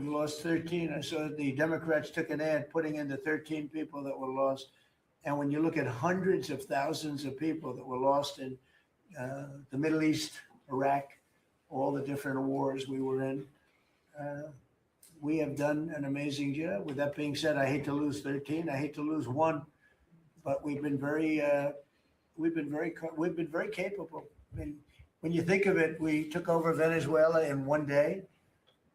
we've lost 13. I saw the Democrats took an ad putting in the 13 people that were lost. And when you look at hundreds of thousands of people that were lost in the Middle East, Iraq, all the different wars we were in, we have done an amazing job. With that being said, I hate to lose 13. I hate to lose one, but we've been very capable. I mean, when you think of it, we took over Venezuela in one day.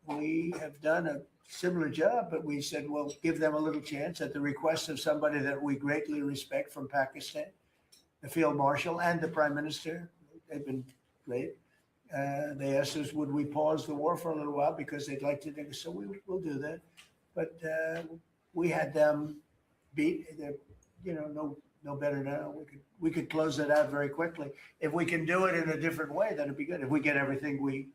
We have done a similar job, but we said, well, give them a little chance at the request of somebody that we greatly respect from Pakistan, the field marshal and the prime minister. They've been great. They asked us, would we pause the war for a little while because they'd like to do so. We'll do that. But we had them beat. They're, no better now. We could close it out very quickly. If we can do it in a different way, that'd be good. If we get everything we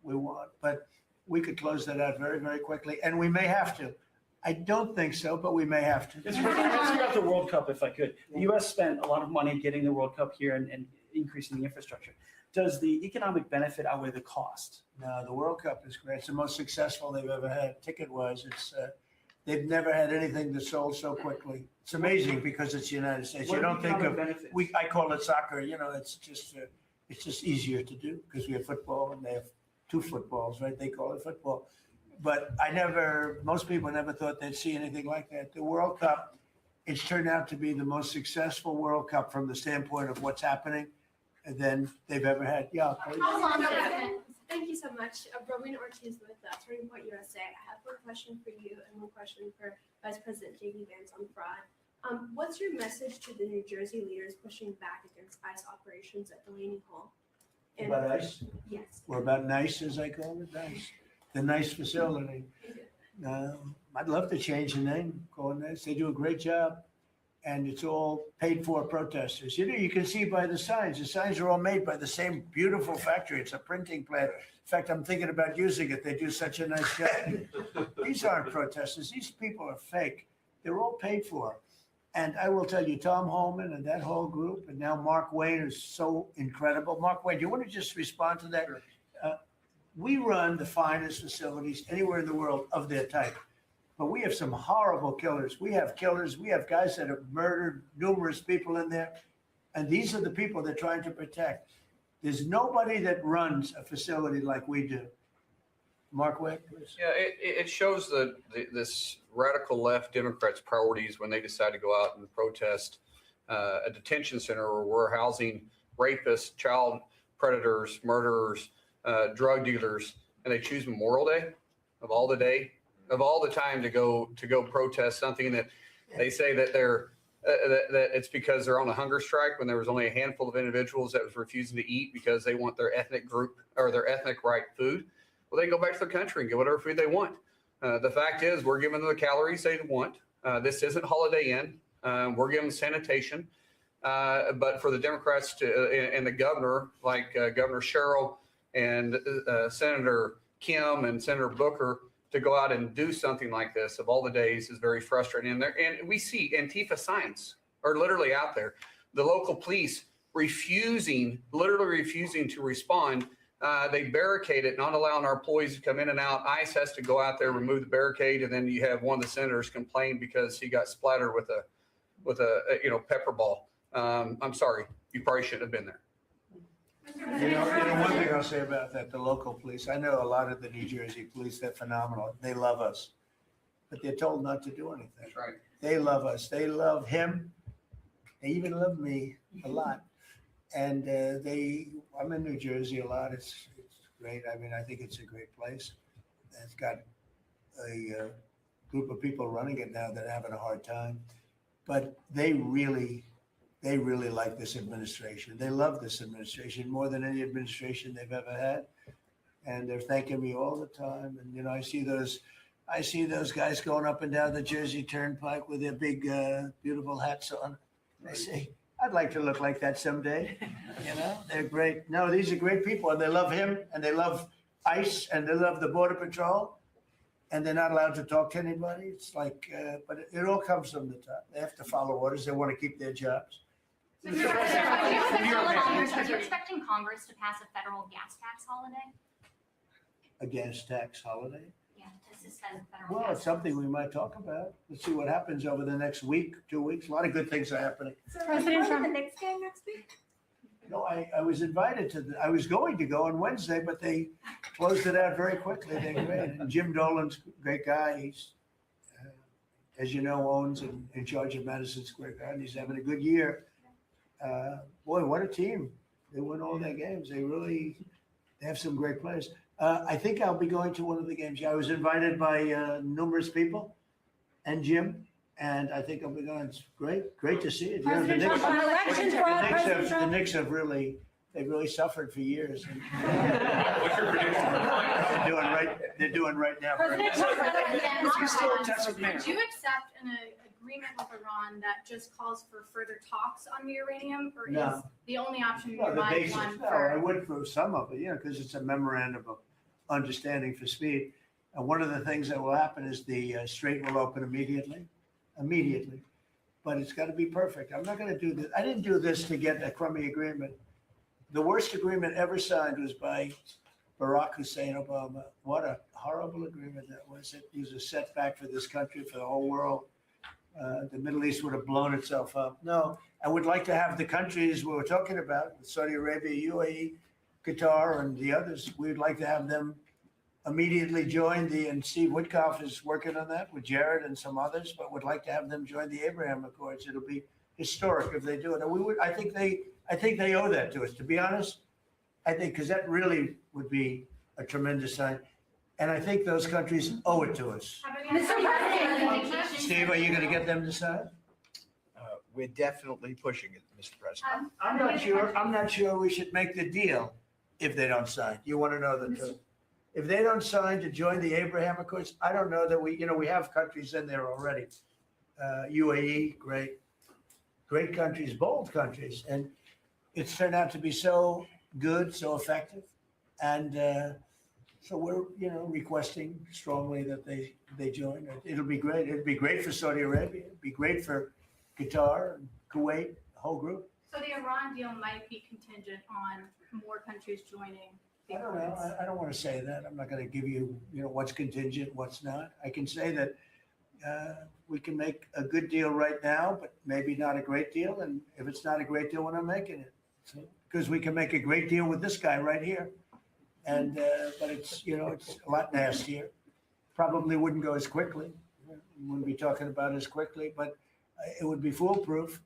want, but we could close that out very, very quickly, and we may have to. I don't think so, but we may have to. Let's figure out the World Cup, if I could. The U.S. spent a lot of money getting the World Cup here and increasing the infrastructure. Does the economic benefit outweigh the cost? No, the World Cup is great. It's the most successful they've ever had, ticket-wise. It's they've never had anything that sold so quickly. It's amazing because it's the United States. What You don't think of benefits? I call it soccer. It's just easier to do because we have football and they have two footballs, right? They call it football. But most people never thought they'd see anything like that. The World Cup, it's turned out to be the most successful World Cup from the standpoint of what's happening than they've ever had. Yeah, please. Thank you so much. Rowena Ortiz with Turning Point USA. I have one question for you and one question for Vice President J.D. Vance on fraud. What's your message to the New Jersey leaders pushing back against ICE operations at Delaney Hall? About ICE? Yes. Or about NICE, as I call it, NICE. The NICE facility. I'd love to change the name, call it NICE. They do a great job, and it's all paid for protesters. You can see by the signs. The signs are all made by the same beautiful factory. It's a printing plant. In fact, I'm thinking about using it. They do such a nice job. These aren't protesters. These people are fake. They're all paid for. And I will tell you, Tom Holman and that whole group, and now Mark Wayne is so incredible. Mark Wayne, do you want to just respond to that? We run the finest facilities anywhere in the world of their type. But we have some horrible killers. We have killers. We have guys that have murdered numerous people in there. And these are the people they're trying to protect. There's nobody that runs a facility like we do. Mark Wayne, please. Yeah, it shows this radical left Democrats' priorities when they decide to go out and protest a detention center where we're housing rapists, child predators, murderers, drug dealers, and they choose Memorial Day of all the time to go protest something that they say that that it's because they're on a hunger strike when there was only a handful of individuals that was refusing to eat because they want their ethnic group or their ethnic right food. Well, they can go back to their country and get whatever food they want. The fact is, we're giving them the calories they want. This isn't Holiday Inn. We're giving them sanitation. But for the Democrats and the governor, like Governor Sherrill and Senator Kim and Senator Booker, to go out and do something like this of all the days is very frustrating. And we see Antifa signs are literally out there. The local police literally refusing to respond. They barricade it, not allowing our employees to come in and out. ICE has to go out there, remove the barricade, and then you have one of the senators complain because he got splattered with a pepper ball. I'm sorry, you probably shouldn't have been there. One thing I'll say about that, the local police, I know a lot of the New Jersey police, they're phenomenal. They love us, but they're told not to do anything. That's right. They love us. They love him. They even love me a lot. And I'm in New Jersey a lot. It's great. I mean, I think it's a great place. It's got a group of people running it now that are having a hard time. But they really like this administration. They love this administration more than any administration they've ever had. And they're thanking me all the time. And, I see those guys going up and down the Jersey Turnpike with their big, beautiful hats on. I say, I'd like to look like that someday. They're great. No, these are great people, and they love him, and they love ICE, and they love the Border Patrol, and they're not allowed to talk to anybody. It's like, but it all comes from the top. They have to follow orders. They want to keep their jobs. Are you expecting Congress to pass a federal gas tax holiday? A gas tax holiday? Yeah. to suspend federal Well, gas it's something laws? we might talk about. Let's see what happens over the next week, 2 weeks. A lot of good things are happening. So are you going to the Knicks game next week? No, I was invited to, I was going to go on Wednesday, but they closed it out very quickly. They're great. And Jim Dolan's a great guy. He's, as you know, owns and in charge of Madison Square Garden. He's having a good year. Boy, what a team. They win all their games. They have some great players. I think I'll be going to one of the games. Yeah, I was invited by numerous people and Jim, and I think I'll be going. It's great to see it. You know, the President Knicks- Trump on election fraud, President the Trump. Knicks have really, they've really suffered for years. What's your prediction? They're doing right now. President Trump on election Is he still in fraud. touch with Mayor? Would you accept an agreement with Iran that just calls for further talks on the uranium, or No. is the only option in Well, your the mind basics, one no, I for? would for some of it, because it's a memorandum of understanding for speed. And one of the things that will happen is the strait will open immediately. But it's got to be perfect. I'm not going to do this. I didn't do this to get a crummy agreement. The worst agreement ever signed was by Barack Hussein Obama. What a horrible agreement that was. It was a setback for this country, for the whole world. The Middle East would have blown itself up. No, I would like to have the countries we were talking about, Saudi Arabia, UAE, Qatar, and the others. We'd like to have them immediately join and Steve Witkoff is working on that with Jared and some others, but would like to have them join the Abraham Accords. It'll be historic if they do it. And I think they owe that to us, to be honest. I think, because that really would be a tremendous sign. And I think those countries owe it to us. Mr. President. Steve, are you going to get them to sign? We're definitely pushing it, Mr. President. I'm not sure we should make the deal if they don't sign. You want to know the truth? If they don't sign to join the Abraham Accords, I don't know that we have countries in there already. UAE, great countries, bold countries. And it's turned out to be so good, so effective. And so we're, requesting strongly that they join. It'll be great. It'd be great for Saudi Arabia. It'd be great for Qatar, and Kuwait, the whole group. So the Iran deal might be contingent on more countries joining the I don't know. accords. I don't want to say that. I'm not going to give you, what's contingent, what's not. I can say that we can make a good deal right now, but maybe not a great deal. And if it's not a great deal, we're not making it. Because we can make a great deal with this guy right here. And, but it's, it's a lot nastier. Probably wouldn't go as quickly. We wouldn't be talking about as quickly, but it would be foolproof.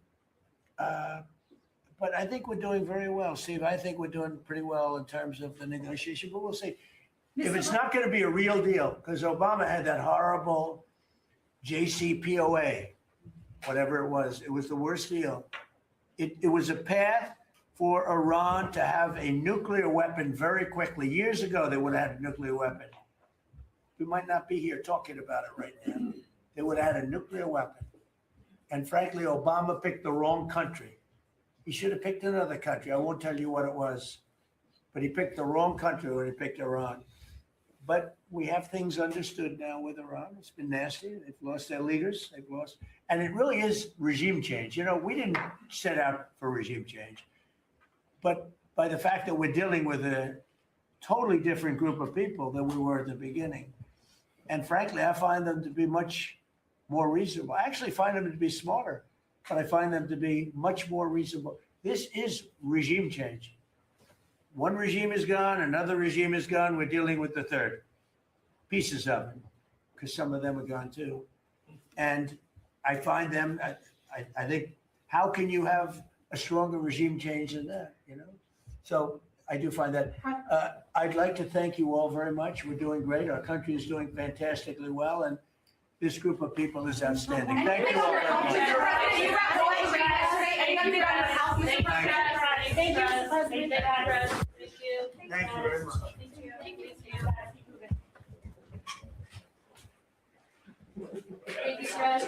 But I think we're doing very well, Steve. I think we're doing pretty well in terms of the negotiation, but we'll see. If it's not going to be a real deal, because Obama had that horrible JCPOA, whatever it was the worst deal. It was a path for Iran to have a nuclear weapon very quickly. Years ago, they would have had a nuclear weapon. We might not be here talking about it right now. They would have had a nuclear weapon. And frankly, Obama picked the wrong country. He should have picked another country. I won't tell you what it was. But he picked the wrong country when he picked Iran. But we have things understood now with Iran. It's been nasty. They've lost their leaders. And it really is regime change. We didn't set out for regime change. But by the fact that we're dealing with a totally different group of people than we were at the beginning. And frankly, I find them to be much more reasonable. I actually find them to be smarter, but I find them to be much more reasonable. This is regime change. One regime is gone, another regime is gone. We're dealing with the third. Pieces of it, because some of them are gone too. And I find them, I think, how can you have a stronger regime change than that, So I do find that. I'd like to thank you all very much. We're doing great. Our country is doing fantastically well, and this group of people is outstanding. Thank you all very much. Thank you, Mr. President. Thank you very much. Thank you, Stretch.